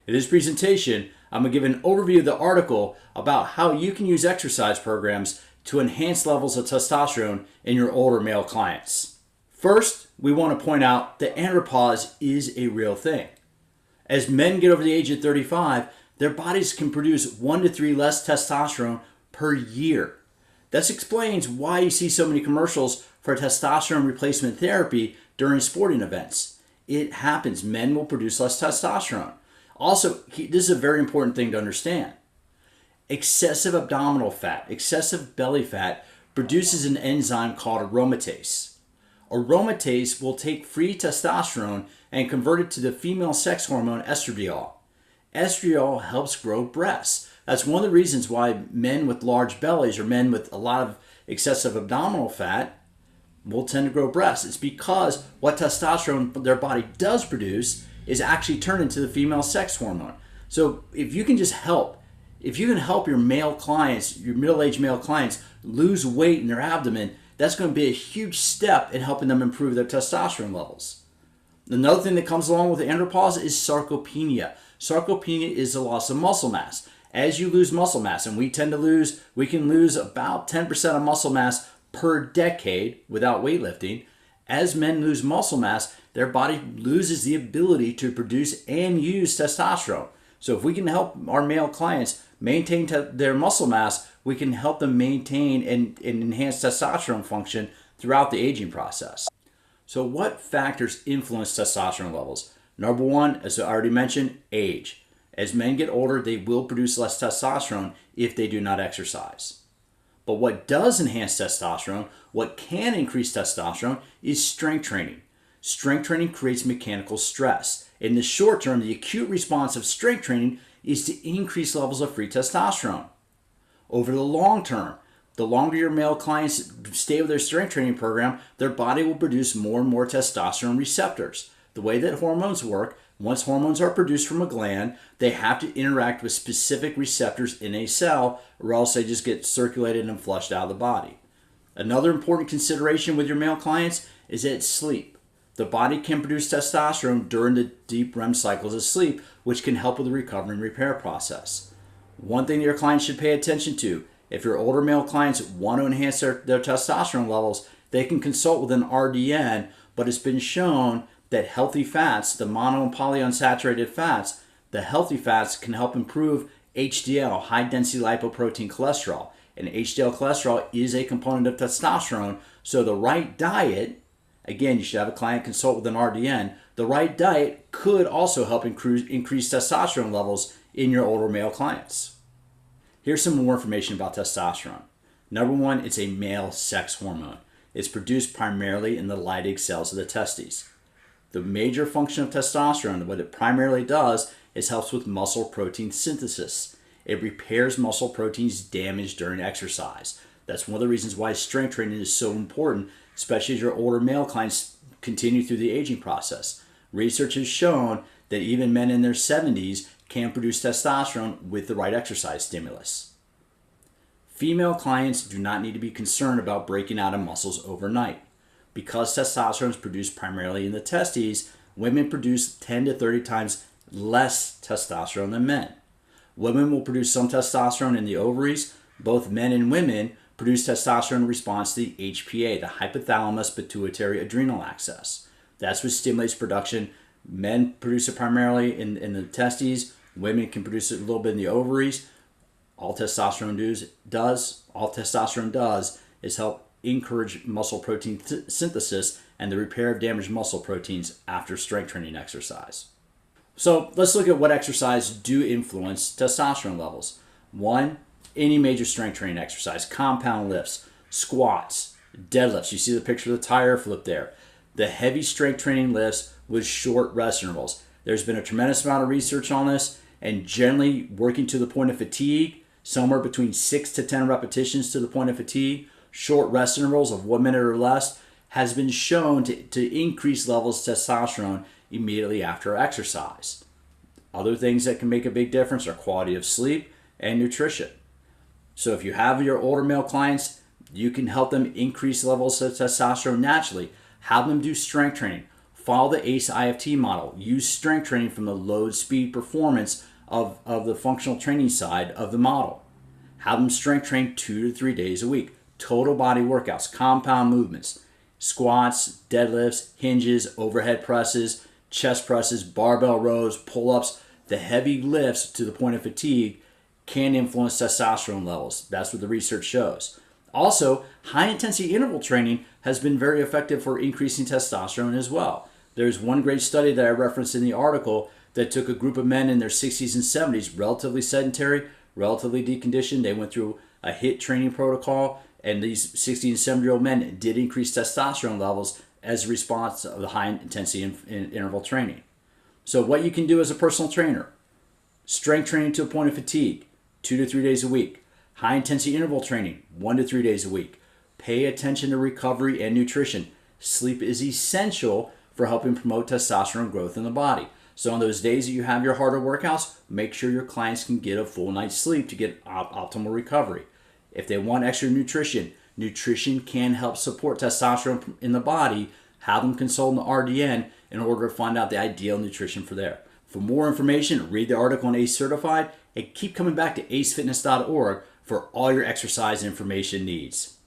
In this presentation, I'm going to give an overview of the article about how you can use exercise programs to enhance levels of testosterone in your older male clients. First, we want to point out that andropause is a real thing. As men get over the age of 35, their bodies can produce 1 to 3 less testosterone per year. This explains why you see so many commercials for testosterone replacement therapy during sporting events. It happens. Men will produce less testosterone. Also, this is a very important thing to understand. Excessive abdominal fat, excessive belly fat, produces an enzyme called aromatase. Aromatase will take free testosterone and convert it to the female sex hormone estradiol. Estradiol helps grow breasts. That's one of the reasons why men with large bellies or men with a lot of excessive abdominal fat will tend to grow breasts. It's because what testosterone their body does produce is actually turned into the female sex hormone. So if you can help your male clients, your middle-aged male clients, lose weight in their abdomen, that's going to be a huge step in helping them improve their testosterone levels. Another thing that comes along with andropause is sarcopenia. Sarcopenia is the loss of muscle mass. As you lose muscle mass, and we can lose about 10% of muscle mass per decade without weightlifting. As men lose muscle mass, their body loses the ability to produce and use testosterone. So if we can help our male clients maintain their muscle mass, we can help them maintain and enhance testosterone function throughout the aging process. So what factors influence testosterone levels? Number one, as I already mentioned, age. As men get older, they will produce less testosterone if they do not exercise. But what does enhance testosterone, what can increase testosterone, is strength training. Strength training creates mechanical stress. In the short term, the acute response of strength training is to increase levels of free testosterone. Over the long term, the longer your male clients stay with their strength training program, their body will produce more and more testosterone receptors. The way that hormones work, once hormones are produced from a gland, they have to interact with specific receptors in a cell, or else they just get circulated and flushed out of the body. Another important consideration with your male clients is that sleep. The body can produce testosterone during the deep REM cycles of sleep, which can help with the recovery and repair process. One thing that your clients should pay attention to, if your older male clients want to enhance their testosterone levels, they can consult with an RDN, but it's been shown that healthy fats, the mono and polyunsaturated fats, the healthy fats can help improve HDL, high density lipoprotein cholesterol. And HDL cholesterol is a component of testosterone, so the right diet, again, you should have a client consult with an RDN, the right diet could also help increase testosterone levels in your older male clients. Here's some more information about testosterone. Number one, it's a male sex hormone. It's produced primarily in the Leydig cells of the testes. The major function of testosterone, what it primarily does, is helps with muscle protein synthesis. It repairs muscle proteins damaged during exercise. That's one of the reasons why strength training is so important, especially as your older male clients continue through the aging process. Research has shown that even men in their 70s can produce testosterone with the right exercise stimulus. Female clients do not need to be concerned about breaking out of muscles overnight. Because testosterone is produced primarily in the testes, women produce 10 to 30 times less testosterone than men. Women will produce some testosterone in the ovaries. Both men and women produce testosterone in response to the HPA, the hypothalamus pituitary adrenal axis. That's what stimulates production. Men produce it primarily in the testes. Women can produce it a little bit in the ovaries. All testosterone does is help encourage muscle protein synthesis and the repair of damaged muscle proteins after strength training exercise. So let's look at what exercise do influence testosterone levels. One, any major strength training exercise, compound lifts, squats, deadlifts. You see the picture of the tire flip there. The heavy strength training lifts with short rest intervals. There's been a tremendous amount of research on this, and generally working to the point of fatigue, somewhere between 6 to 10 repetitions to the point of fatigue, short rest intervals of 1 minute or less, has been shown to increase levels of testosterone immediately after exercise. Other things that can make a big difference are quality of sleep and nutrition. So if you have your older male clients, you can help them increase levels of testosterone naturally. Have them do strength training. Follow the ACE IFT model. Use strength training from the load, speed, performance of the functional training side of the model. Have them strength train 2 to 3 days a week. Total body workouts, compound movements, squats, deadlifts, hinges, overhead presses, chest presses, barbell rows, pull-ups. The heavy lifts to the point of fatigue can influence testosterone levels. That's what the research shows. Also, high-intensity interval training has been very effective for increasing testosterone as well. There's one great study that I referenced in the article that took a group of men in their 60s and 70s, relatively sedentary, relatively deconditioned. They went through a HIIT training protocol, and these 60 and 70-year-old men did increase testosterone levels as a response of the high-intensity interval training. So what you can do as a personal trainer: strength training to a point of fatigue, 2 to 3 days a week. High-intensity interval training, 1 to 3 days a week. Pay attention to recovery and nutrition. Sleep is essential for helping promote testosterone growth in the body. So on those days that you have your harder workouts, make sure your clients can get a full night's sleep to get optimal recovery. If they want extra nutrition, nutrition can help support testosterone in the body. Have them consult an RDN in order to find out the ideal nutrition for there. For more information, read the article on ACE Certified and keep coming back to acefitness.org for all your exercise information needs.